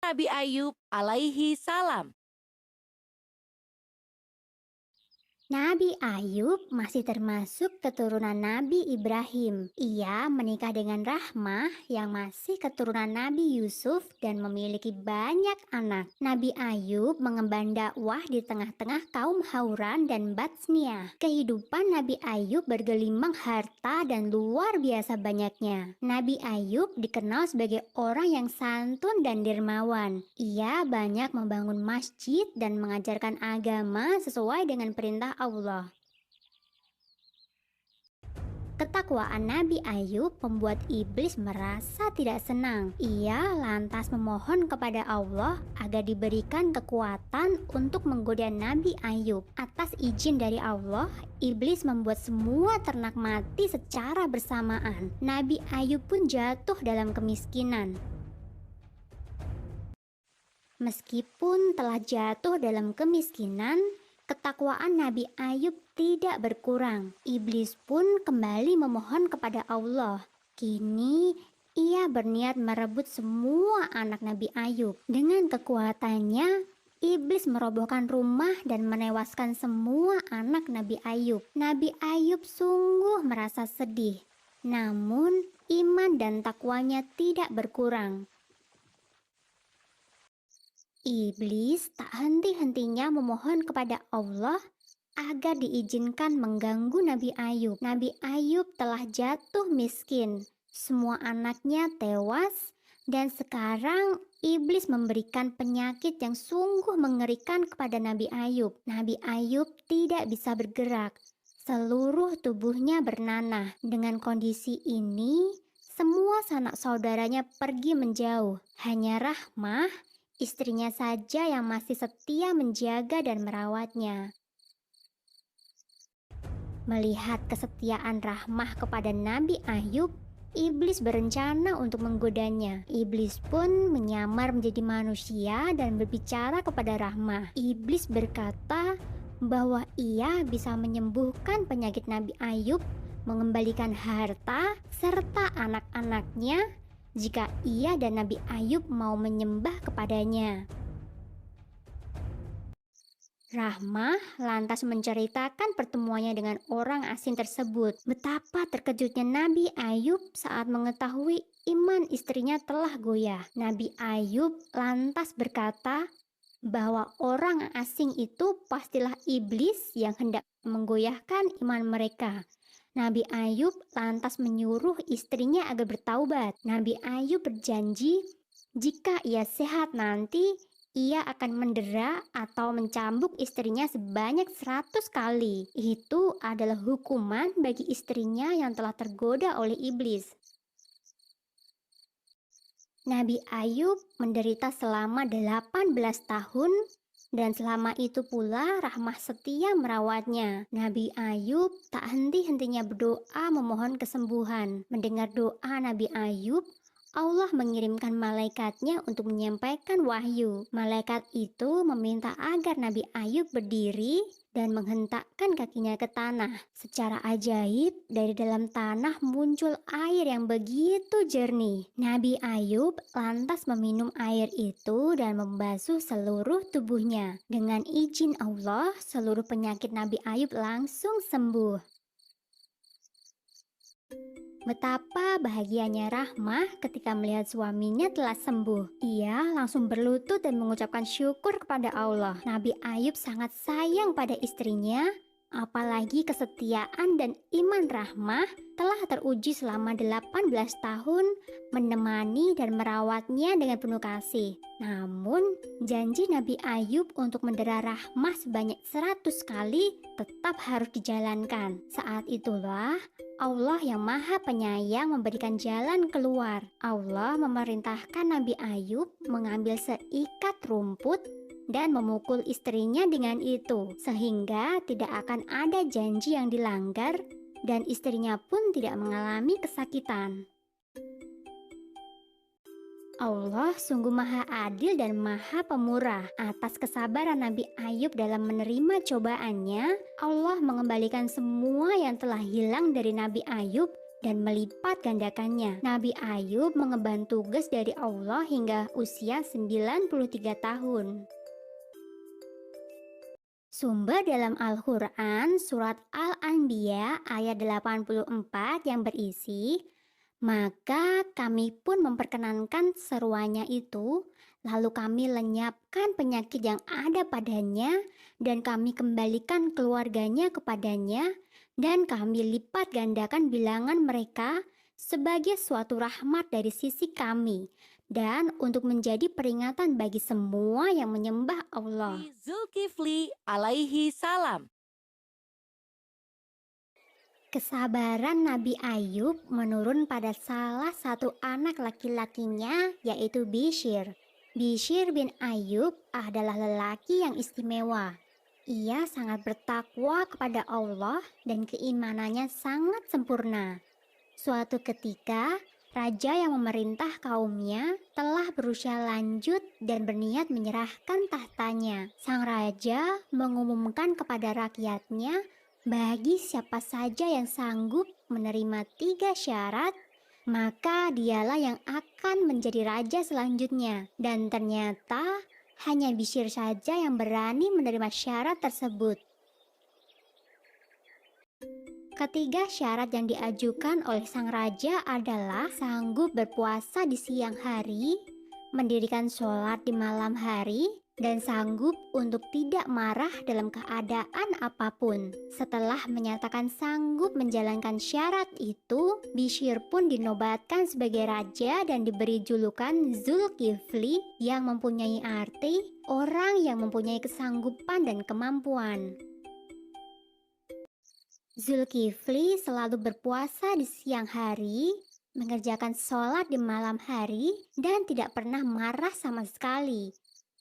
Nabi Ayub alaihi salam. Nabi Ayub masih termasuk keturunan Nabi Ibrahim. Ia menikah dengan Rahmah yang masih keturunan Nabi Yusuf dan memiliki banyak anak. Nabi Ayub mengemban dakwah di tengah-tengah kaum Hauran dan Batsniah. Kehidupan Nabi Ayub bergelimang harta dan luar biasa banyaknya. Nabi Ayub dikenal sebagai orang yang santun dan dermawan. Ia banyak membangun masjid dan mengajarkan agama sesuai dengan perintah Allah. Ketakwaan Nabi Ayub membuat iblis merasa tidak senang. Ia lantas memohon kepada Allah agar diberikan kekuatan untuk menggoda Nabi Ayub. Atas izin dari Allah, iblis membuat semua ternak mati secara bersamaan. Nabi Ayub pun jatuh dalam kemiskinan. Meskipun telah jatuh dalam kemiskinan, ketakwaan Nabi Ayub tidak berkurang. Iblis pun kembali memohon kepada Allah. Kini ia berniat merebut semua anak Nabi Ayub. Dengan kekuatannya, iblis merobohkan rumah dan menewaskan semua anak Nabi Ayub. Nabi Ayub sungguh merasa sedih. Namun iman dan takwanya tidak berkurang. Iblis tak henti-hentinya memohon kepada Allah agar diizinkan mengganggu Nabi Ayub. Nabi Ayub telah jatuh miskin, semua anaknya tewas, dan sekarang iblis memberikan penyakit yang sungguh mengerikan kepada Nabi Ayub. Nabi Ayub tidak bisa bergerak, seluruh tubuhnya bernanah. Dengan kondisi ini, semua sanak saudaranya pergi menjauh. Hanya Rahmah, istrinya saja yang masih setia menjaga dan merawatnya. Melihat kesetiaan Rahmah kepada Nabi Ayub, iblis berencana untuk menggodanya. Iblis pun menyamar menjadi manusia dan berbicara kepada Rahmah. Iblis berkata bahwa ia bisa menyembuhkan penyakit Nabi Ayub, mengembalikan harta serta anak-anaknya jika ia dan Nabi Ayub mau menyembah kepadanya. Rahmah lantas menceritakan pertemuannya dengan orang asing tersebut. Betapa terkejutnya Nabi Ayub saat mengetahui iman istrinya telah goyah. Nabi Ayub lantas berkata bahwa orang asing itu pastilah iblis yang hendak menggoyahkan iman mereka. Nabi Ayub lantas menyuruh istrinya agar bertaubat. Nabi Ayub berjanji jika ia sehat nanti, ia akan mendera atau mencambuk istrinya sebanyak 100 kali. Itu adalah hukuman bagi istrinya yang telah tergoda oleh iblis. Nabi Ayub menderita selama 18 tahun dan selama itu pula Rahmah setia merawatnya. Nabi Ayub tak henti-hentinya berdoa memohon kesembuhan. Mendengar doa Nabi Ayub, Allah mengirimkan malaikatnya untuk menyampaikan wahyu. Malaikat itu meminta agar Nabi Ayub berdiri dan menghentakkan kakinya ke tanah. Secara ajaib, dari dalam tanah muncul air yang begitu jernih. Nabi Ayub lantas meminum air itu dan membasuh seluruh tubuhnya. Dengan izin Allah, seluruh penyakit Nabi Ayub langsung sembuh. Betapa bahagianya Rahmah ketika melihat suaminya telah sembuh. Ia langsung berlutut dan mengucapkan syukur kepada Allah. Nabi Ayub sangat sayang pada istrinya, apalagi kesetiaan dan iman Rahmah telah teruji selama 18 tahun menemani dan merawatnya dengan penuh kasih. Namun, janji Nabi Ayub untuk mendera Rahmah sebanyak 100 kali tetap harus dijalankan. Saat itulah Allah yang Maha Penyayang memberikan jalan keluar. Allah memerintahkan Nabi Ayub mengambil seikat rumput dan memukul istrinya dengan itu, sehingga tidak akan ada janji yang dilanggar dan istrinya pun tidak mengalami kesakitan. Allah sungguh maha adil dan maha pemurah. Atas kesabaran Nabi Ayub dalam menerima cobaannya, Allah mengembalikan semua yang telah hilang dari Nabi Ayub dan melipat gandakannya. Nabi Ayub mengemban tugas dari Allah hingga usia 93 tahun. Sumber dalam Al-Quran surat Al-Anbiya ayat 84 yang berisi, "Maka kami pun memperkenankan seruannya itu, lalu kami lenyapkan penyakit yang ada padanya, dan kami kembalikan keluarganya kepadanya, dan kami lipat gandakan bilangan mereka sebagai suatu rahmat dari sisi kami, dan untuk menjadi peringatan bagi semua yang menyembah Allah." Zulkifli alaihi salam. Kesabaran Nabi Ayub menurun pada salah satu anak laki-lakinya, yaitu Bishr. Bishr bin Ayub adalah lelaki yang istimewa. Ia sangat bertakwa kepada Allah dan keimanannya sangat sempurna. Suatu ketika, raja yang memerintah kaumnya telah berusia lanjut dan berniat menyerahkan tahtanya. Sang raja mengumumkan kepada rakyatnya, bagi siapa saja yang sanggup menerima 3 syarat, maka dialah yang akan menjadi raja selanjutnya. Dan ternyata hanya Bishr saja yang berani menerima syarat tersebut. Ketiga syarat yang diajukan oleh sang raja adalah sanggup berpuasa di siang hari, mendirikan sholat di malam hari, dan sanggup untuk tidak marah dalam keadaan apapun. Setelah menyatakan sanggup menjalankan syarat itu, Bishr pun dinobatkan sebagai raja dan diberi julukan Zulkifli yang mempunyai arti orang yang mempunyai kesanggupan dan kemampuan. Zulkifli selalu berpuasa di siang hari, mengerjakan sholat di malam hari, dan tidak pernah marah sama sekali.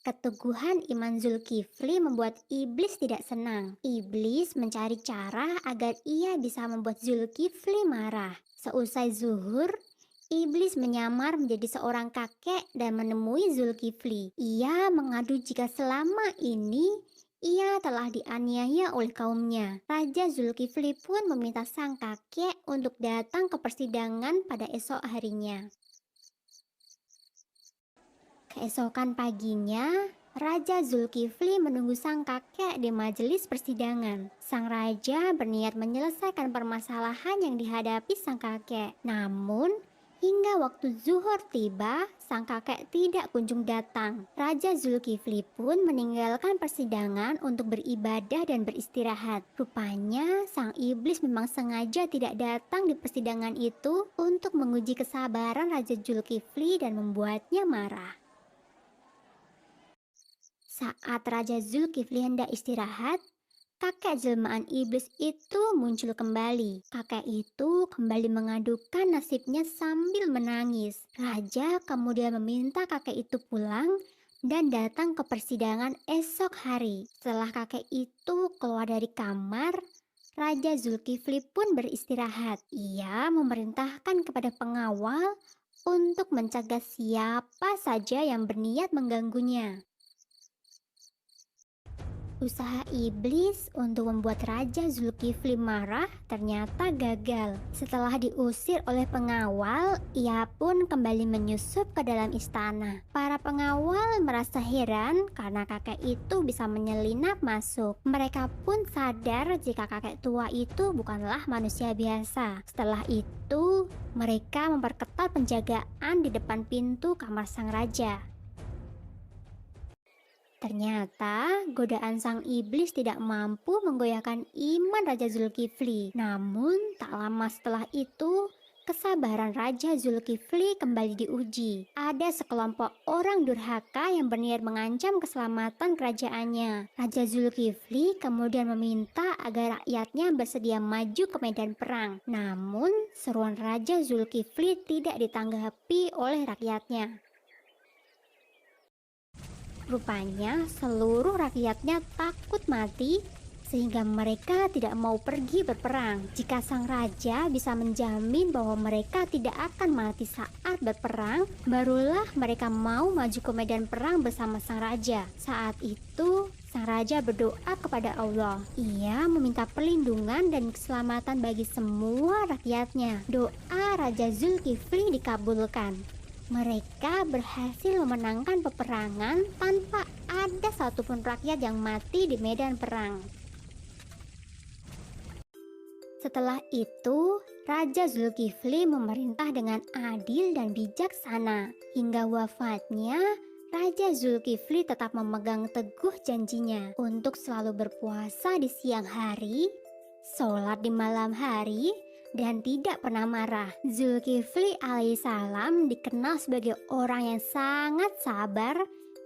Keteguhan iman Zulkifli membuat iblis tidak senang. Iblis mencari cara agar ia bisa membuat Zulkifli marah. Seusai zuhur, iblis menyamar menjadi seorang kakek dan menemui Zulkifli. Ia mengadu jika selama ini ia telah dianiaya oleh kaumnya. Raja Zulkifli pun meminta sang kakek untuk datang ke persidangan pada esok harinya. Keesokan paginya, Raja Zulkifli menunggu sang kakek di majelis persidangan. Sang raja berniat menyelesaikan permasalahan yang dihadapi sang kakek. Namun, hingga waktu zuhur tiba, sang kakek tidak kunjung datang. Raja Zulkifli pun meninggalkan persidangan untuk beribadah dan beristirahat. Rupanya, sang iblis memang sengaja tidak datang di persidangan itu untuk menguji kesabaran Raja Zulkifli dan membuatnya marah. Saat Raja Zulkifli hendak istirahat, kakek jelmaan iblis itu muncul kembali. Kakek itu kembali mengadukan nasibnya sambil menangis. Raja kemudian meminta kakek itu pulang dan datang ke persidangan esok hari. Setelah kakek itu keluar dari kamar, Raja Zulkifli pun beristirahat. Ia memerintahkan kepada pengawal untuk mencegah siapa saja yang berniat mengganggunya. Usaha iblis untuk membuat Raja Zulkifli marah ternyata gagal. Setelah diusir oleh pengawal, ia pun kembali menyusup ke dalam istana. Para pengawal merasa heran karena kakek itu bisa menyelinap masuk. Mereka pun sadar jika kakek tua itu bukanlah manusia biasa. Setelah itu, mereka memperketat penjagaan di depan pintu kamar sang raja. Ternyata godaan sang iblis tidak mampu menggoyahkan iman Raja Zulkifli. Namun tak lama setelah itu, kesabaran Raja Zulkifli kembali diuji. Ada sekelompok orang durhaka yang berniat mengancam keselamatan kerajaannya. Raja Zulkifli kemudian meminta agar rakyatnya bersedia maju ke medan perang. Namun seruan Raja Zulkifli tidak ditanggapi oleh rakyatnya. Rupanya seluruh rakyatnya takut mati sehingga mereka tidak mau pergi berperang. Jika sang raja bisa menjamin bahwa mereka tidak akan mati saat berperang, barulah mereka mau maju ke medan perang bersama sang raja. Saat itu, sang raja berdoa kepada Allah. Ia meminta perlindungan dan keselamatan bagi semua rakyatnya. Doa Raja Zulkifli dikabulkan. Mereka berhasil memenangkan peperangan tanpa ada satupun rakyat yang mati di medan perang. Setelah itu, Raja Zulkifli memerintah dengan adil dan bijaksana. Hingga wafatnya, Raja Zulkifli tetap memegang teguh janjinya untuk selalu berpuasa di siang hari, sholat di malam hari, dan tidak pernah marah. Zulkifli alaihissalam dikenal sebagai orang yang sangat sabar,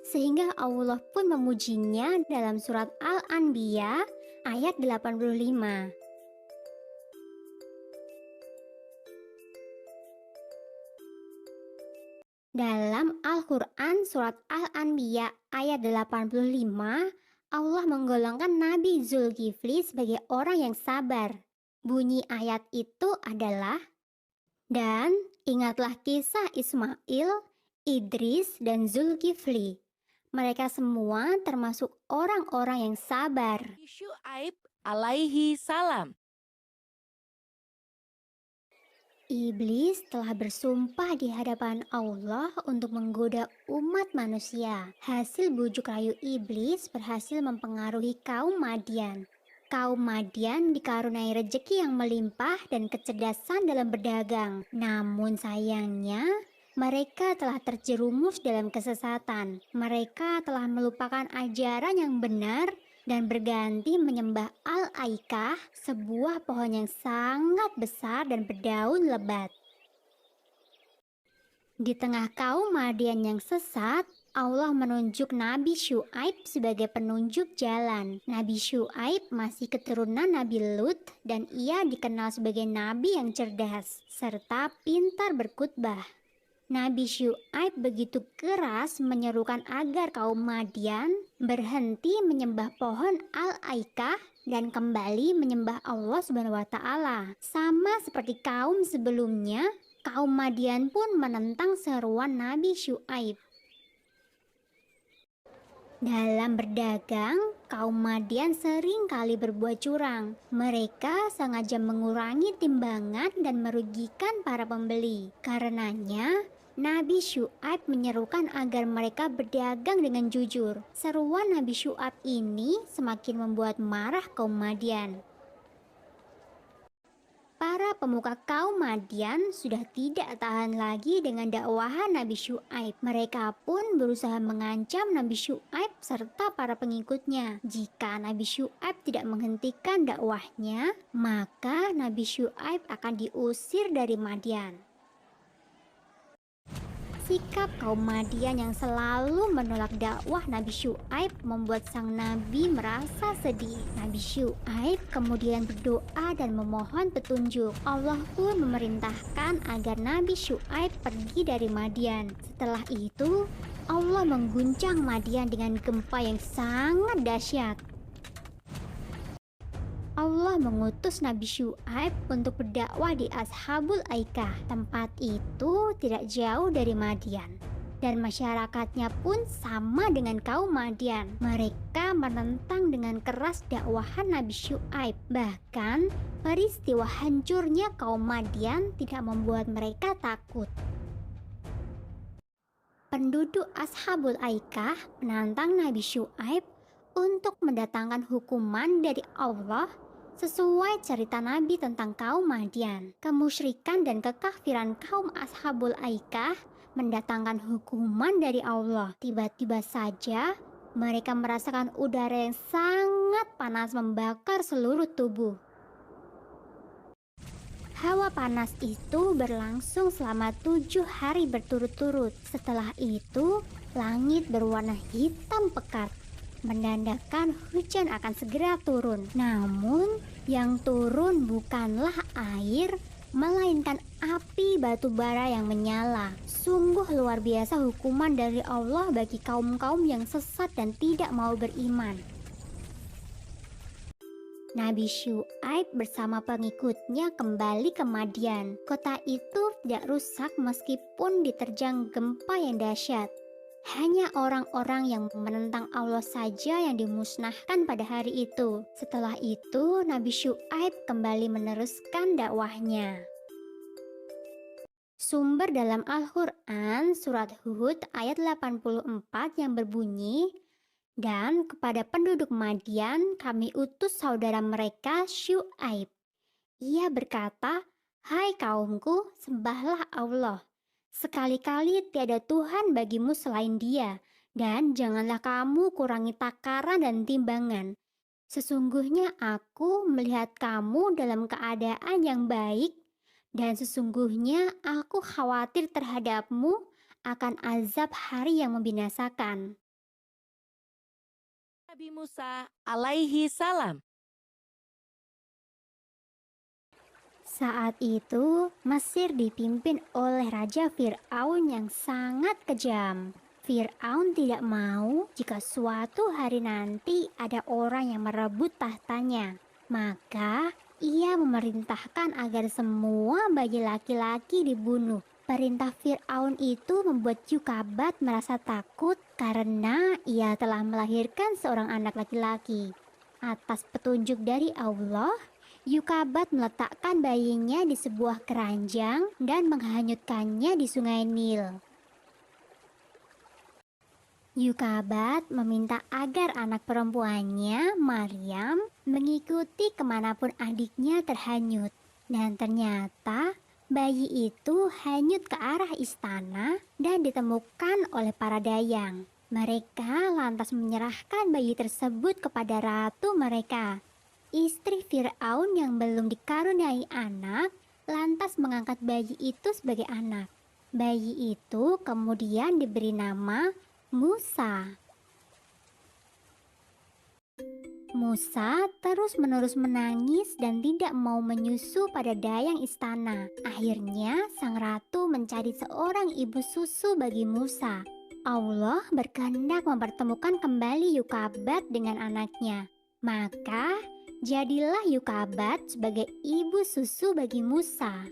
sehingga Allah pun memujinya dalam surat Al-Anbiya ayat 85. Dalam Al-Quran surat Al-Anbiya ayat 85, Allah menggolongkan Nabi Zulkifli sebagai orang yang sabar. Bunyi ayat itu adalah, "Dan ingatlah kisah Ismail, Idris, dan Zulkifli. Mereka semua termasuk orang-orang yang sabar." Syuaib alaihi salam. Iblis telah bersumpah di hadapan Allah untuk menggoda umat manusia. Hasil bujuk rayu iblis berhasil mempengaruhi kaum Madian. Kaum Madian dikaruniai rejeki yang melimpah dan kecerdasan dalam berdagang. Namun sayangnya, mereka telah terjerumus dalam kesesatan. Mereka telah melupakan ajaran yang benar dan berganti menyembah Al-Aikah, sebuah pohon yang sangat besar dan berdaun lebat. Di tengah kaum Madian yang sesat, Allah menunjuk Nabi Syuaib sebagai penunjuk jalan. Nabi Syuaib masih keturunan Nabi Lut dan ia dikenal sebagai nabi yang cerdas serta pintar berkhutbah. Nabi Syuaib begitu keras menyerukan agar kaum Madian berhenti menyembah pohon Al-Aikah dan kembali menyembah Allah Subhanahu wa Ta'ala. Sama seperti kaum sebelumnya, kaum Madian pun menentang seruan Nabi Syuaib. Dalam berdagang, kaum Madian sering kali berbuat curang. Mereka sengaja mengurangi timbangan dan merugikan para pembeli. Karenanya, Nabi Syuaib menyerukan agar mereka berdagang dengan jujur. Seruan Nabi Syuaib ini semakin membuat marah kaum Madian. Para pemuka kaum Madian sudah tidak tahan lagi dengan dakwahan Nabi Syuaib. Mereka pun berusaha mengancam Nabi Syuaib serta para pengikutnya. Jika Nabi Syuaib tidak menghentikan dakwahnya, maka Nabi Syuaib akan diusir dari Madian. Sikap kaum Madian yang selalu menolak dakwah Nabi Syuaib membuat sang nabi merasa sedih. Nabi Syuaib kemudian berdoa dan memohon petunjuk. Allah pun memerintahkan agar Nabi Syuaib pergi dari Madian. Setelah itu, Allah mengguncang Madian dengan gempa yang sangat dahsyat. Allah mengutus Nabi Syuaib untuk berdakwah di Ashabul Aikah. Tempat itu tidak jauh dari Madian. Dan masyarakatnya pun sama dengan kaum Madian. Mereka menentang dengan keras dakwahan Nabi Syuaib. Bahkan peristiwa hancurnya kaum Madian tidak membuat mereka takut. Penduduk Ashabul Aikah menantang Nabi Syuaib untuk mendatangkan hukuman dari Allah sesuai cerita Nabi tentang kaum Madian. Kemusyrikan dan kekafiran kaum Ashabul Aikah mendatangkan hukuman dari Allah. Tiba-tiba saja mereka merasakan udara yang sangat panas membakar seluruh tubuh. Hawa panas itu berlangsung selama 7 hari berturut-turut. Setelah itu, langit berwarna hitam pekat, menandakan hujan akan segera turun. Namun, yang turun bukanlah air, melainkan api batu bara yang menyala. Sungguh luar biasa hukuman dari Allah bagi kaum-kaum yang sesat dan tidak mau beriman. Nabi Syuaib bersama pengikutnya kembali ke Madian. Kota itu tidak rusak meskipun diterjang gempa yang dahsyat. Hanya orang-orang yang menentang Allah saja yang dimusnahkan pada hari itu. Setelah itu, Nabi Syuaib kembali meneruskan dakwahnya. Sumber dalam Al-Quran surat Hud ayat 84 yang berbunyi, "Dan kepada penduduk Madian kami utus saudara mereka Syuaib. Ia berkata, 'Hai kaumku, sembahlah Allah. Sekali-kali tiada Tuhan bagimu selain Dia, dan janganlah kamu kurangi takaran dan timbangan. Sesungguhnya aku melihat kamu dalam keadaan yang baik, dan sesungguhnya aku khawatir terhadapmu akan azab hari yang membinasakan.'" Nabi Musa alaihi salam. Saat itu, Mesir dipimpin oleh Raja Fir'aun yang sangat kejam. Fir'aun tidak mau jika suatu hari nanti ada orang yang merebut tahtanya. Maka, ia memerintahkan agar semua bayi laki-laki dibunuh. Perintah Fir'aun itu membuat Yukabat merasa takut karena ia telah melahirkan seorang anak laki-laki. Atas petunjuk dari Allah, Yukabat meletakkan bayinya di sebuah keranjang dan menghanyutkannya di sungai Nil. Yukabat meminta agar anak perempuannya, Maryam, mengikuti kemanapun adiknya terhanyut. Dan ternyata bayi itu hanyut ke arah istana dan ditemukan oleh para dayang. Mereka lantas menyerahkan bayi tersebut kepada ratu mereka. Istri Fir'aun yang belum dikaruniai anak lantas mengangkat bayi itu sebagai anak. Bayi itu kemudian diberi nama Musa. Musa terus-menerus menangis dan tidak mau menyusu pada dayang istana. Akhirnya sang ratu mencari seorang ibu susu bagi Musa. Allah berkehendak mempertemukan kembali Yukabat dengan anaknya. Maka jadilah Yukabat sebagai ibu susu bagi Musa.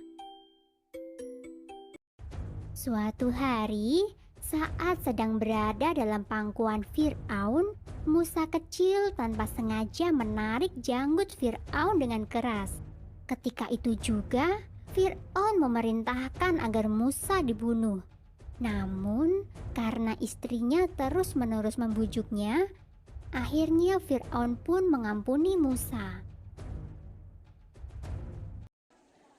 Suatu hari, saat sedang berada dalam pangkuan Fir'aun, Musa kecil tanpa sengaja menarik janggut Fir'aun dengan keras. Ketika itu juga, Fir'aun memerintahkan agar Musa dibunuh. Namun, karena istrinya terus-menerus membujuknya, akhirnya Fir'aun pun mengampuni Musa.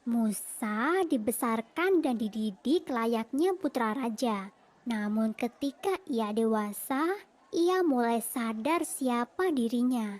Musa dibesarkan dan dididik layaknya putra raja. Namun ketika ia dewasa, ia mulai sadar siapa dirinya.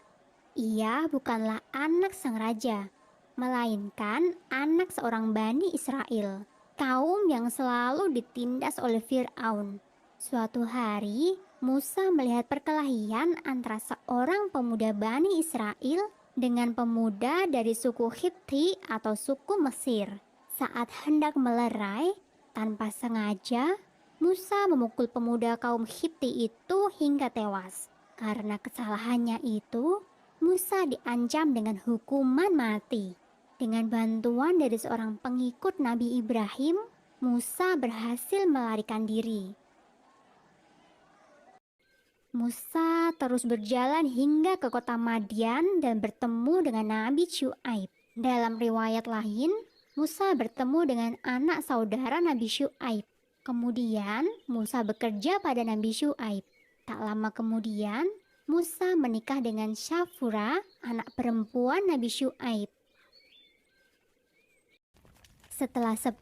Ia bukanlah anak sang raja, melainkan anak seorang Bani Israel, kaum yang selalu ditindas oleh Fir'aun. Suatu hari, Musa melihat perkelahian antara seorang pemuda Bani Israel dengan pemuda dari suku Hipti atau suku Mesir. Saat hendak melerai, tanpa sengaja, Musa memukul pemuda kaum Hipti itu hingga tewas. Karena kesalahannya itu, Musa diancam dengan hukuman mati. Dengan bantuan dari seorang pengikut Nabi Ibrahim, Musa berhasil melarikan diri. Musa terus berjalan hingga ke kota Madian dan bertemu dengan Nabi Syuaib. Dalam riwayat lain, Musa bertemu dengan anak saudara Nabi Syuaib. Kemudian Musa bekerja pada Nabi Syuaib. Tak lama kemudian, Musa menikah dengan Syafura, anak perempuan Nabi Syuaib. Setelah 10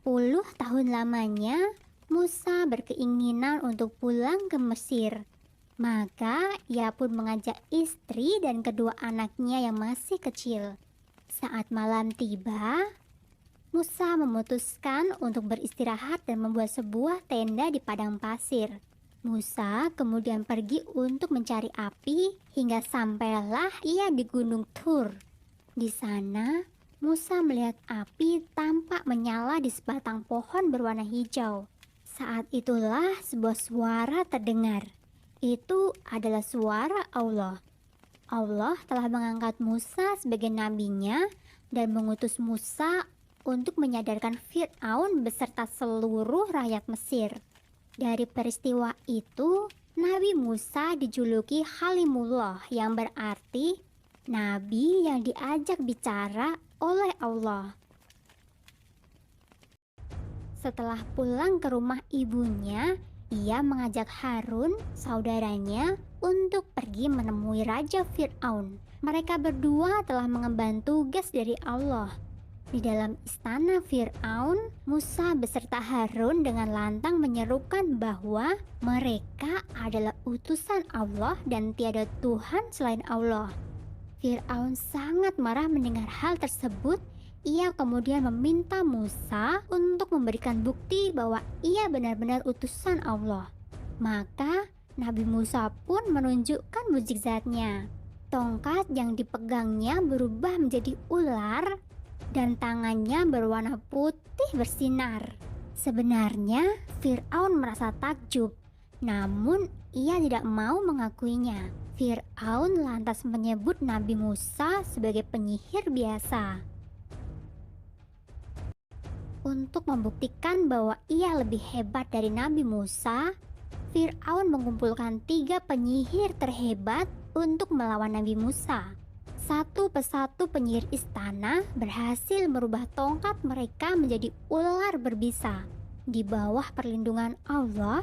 tahun lamanya, Musa berkeinginan untuk pulang ke Mesir. Maka ia pun mengajak istri dan kedua anaknya yang masih kecil. Saat malam tiba, Musa memutuskan untuk beristirahat dan membuat sebuah tenda di padang pasir. Musa kemudian pergi untuk mencari api hingga sampailah ia di Gunung Tur. Di sana, Musa melihat api tampak menyala di sebatang pohon berwarna hijau. Saat itulah sebuah suara terdengar. Itu adalah suara Allah. Allah telah mengangkat Musa sebagai nabinya dan mengutus Musa untuk menyadarkan Fir'aun beserta seluruh rakyat Mesir. Dari peristiwa itu, Nabi Musa dijuluki Halimullah yang berarti Nabi yang diajak bicara oleh Allah. Setelah pulang ke rumah ibunya, ia mengajak Harun, saudaranya, untuk pergi menemui Raja Fir'aun. Mereka berdua telah mengemban tugas dari Allah. Di dalam istana Fir'aun, Musa beserta Harun dengan lantang menyerukan bahwa mereka adalah utusan Allah dan tiada Tuhan selain Allah. Fir'aun sangat marah mendengar hal tersebut. Ia kemudian meminta Musa untuk memberikan bukti bahwa ia benar-benar utusan Allah. Maka Nabi Musa pun menunjukkan mukjizatnya. Tongkat yang dipegangnya berubah menjadi ular dan tangannya berwarna putih bersinar. Sebenarnya Fir'aun merasa takjub, namun ia tidak mau mengakuinya. Fir'aun lantas menyebut Nabi Musa sebagai penyihir biasa. Untuk membuktikan bahwa ia lebih hebat dari Nabi Musa, Fir'aun mengumpulkan 3 penyihir terhebat untuk melawan Nabi Musa. Satu persatu penyihir istana berhasil merubah tongkat mereka menjadi ular berbisa. Di bawah perlindungan Allah,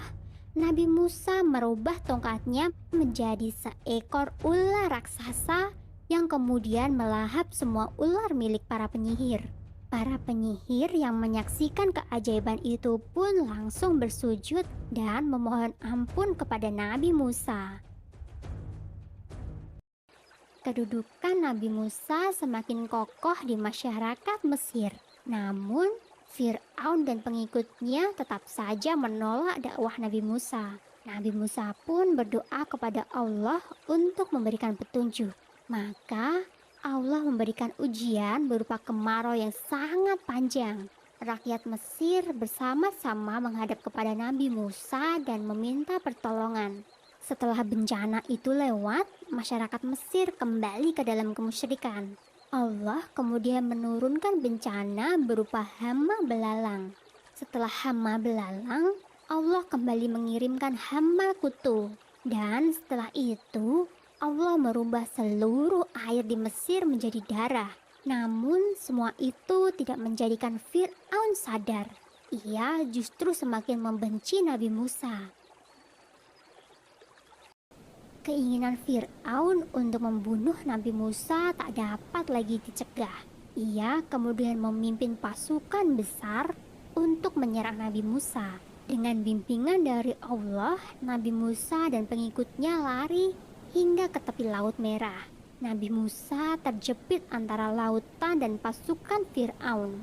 Nabi Musa merubah tongkatnya menjadi seekor ular raksasa yang kemudian melahap semua ular milik para penyihir. Para penyihir yang menyaksikan keajaiban itu pun langsung bersujud dan memohon ampun kepada Nabi Musa. Kedudukan Nabi Musa semakin kokoh di masyarakat Mesir. Namun, Fir'aun dan pengikutnya tetap saja menolak dakwah Nabi Musa. Nabi Musa pun berdoa kepada Allah untuk memberikan petunjuk. Maka, Allah memberikan ujian berupa kemarau yang sangat panjang. Rakyat Mesir bersama-sama menghadap kepada Nabi Musa dan meminta pertolongan. Setelah bencana itu lewat, masyarakat Mesir kembali ke dalam kemusyrikan. Allah kemudian menurunkan bencana berupa hama belalang. Setelah hama belalang, Allah kembali mengirimkan hama kutu. Dan setelah itu, Allah merubah seluruh air di Mesir menjadi darah. Namun semua itu tidak menjadikan Fir'aun sadar. Ia justru semakin membenci Nabi Musa. Keinginan Fir'aun untuk membunuh Nabi Musa tak dapat lagi dicegah. Ia kemudian memimpin pasukan besar untuk menyerang Nabi Musa. Dengan bimbingan dari Allah, Nabi Musa dan pengikutnya lari hingga ke tepi Laut Merah. Nabi Musa terjepit antara lautan dan pasukan Fir'aun.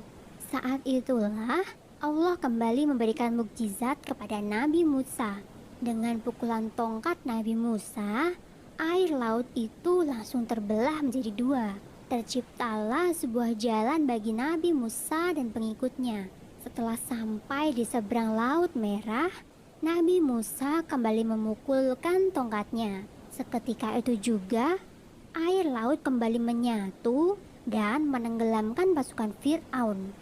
Saat itulah Allah kembali memberikan mukjizat kepada Nabi Musa. Dengan pukulan tongkat Nabi Musa, air laut itu langsung terbelah menjadi 2. Terciptalah sebuah jalan bagi Nabi Musa dan pengikutnya. Setelah sampai di seberang Laut Merah, Nabi Musa kembali memukulkan tongkatnya. Seketika itu juga, air laut kembali menyatu dan menenggelamkan pasukan Fir'aun.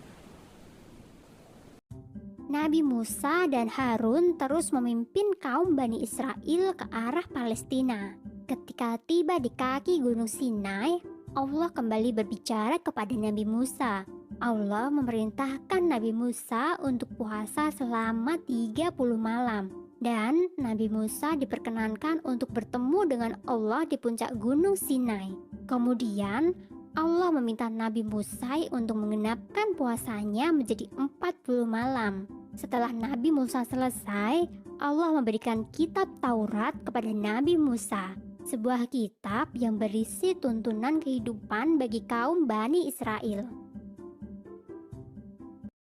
Nabi Musa dan Harun terus memimpin kaum Bani Israel ke arah Palestina. Ketika tiba di kaki Gunung Sinai, Allah kembali berbicara kepada Nabi Musa. Allah memerintahkan Nabi Musa untuk puasa selama 30 malam. Dan Nabi Musa diperkenankan untuk bertemu dengan Allah di puncak Gunung Sinai. Kemudian Allah meminta Nabi Musa untuk mengenapkan puasanya menjadi 40 malam. Setelah Nabi Musa selesai, Allah memberikan kitab Taurat kepada Nabi Musa. Sebuah kitab yang berisi tuntunan kehidupan bagi kaum Bani Israel.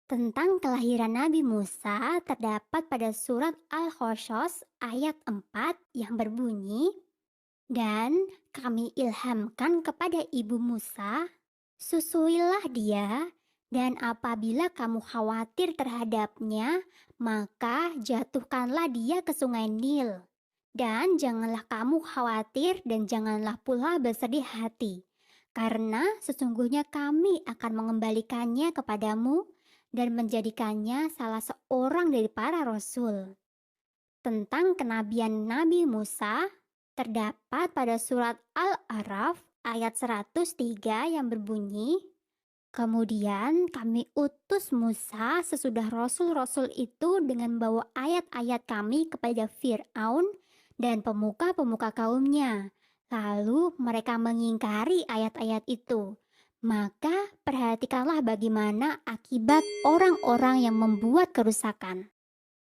Tentang kelahiran Nabi Musa terdapat pada surat Al-Qasas ayat 4 yang berbunyi, "Dan kami ilhamkan kepada ibu Musa, susuilah dia, dan apabila kamu khawatir terhadapnya, maka jatuhkanlah dia ke sungai Nil. Dan janganlah kamu khawatir dan janganlah pula bersedih hati, karena sesungguhnya kami akan mengembalikannya kepadamu dan menjadikannya salah seorang dari para rasul." tentang kenabian Nabi Musa terdapat pada surat Al-A'raf ayat 103 yang berbunyi, "Kemudian kami utus Musa sesudah rasul-rasul itu dengan membawa ayat-ayat kami kepada Fir'aun dan pemuka-pemuka kaumnya. Lalu mereka mengingkari ayat-ayat itu. Maka perhatikanlah bagaimana akibat orang-orang yang membuat kerusakan."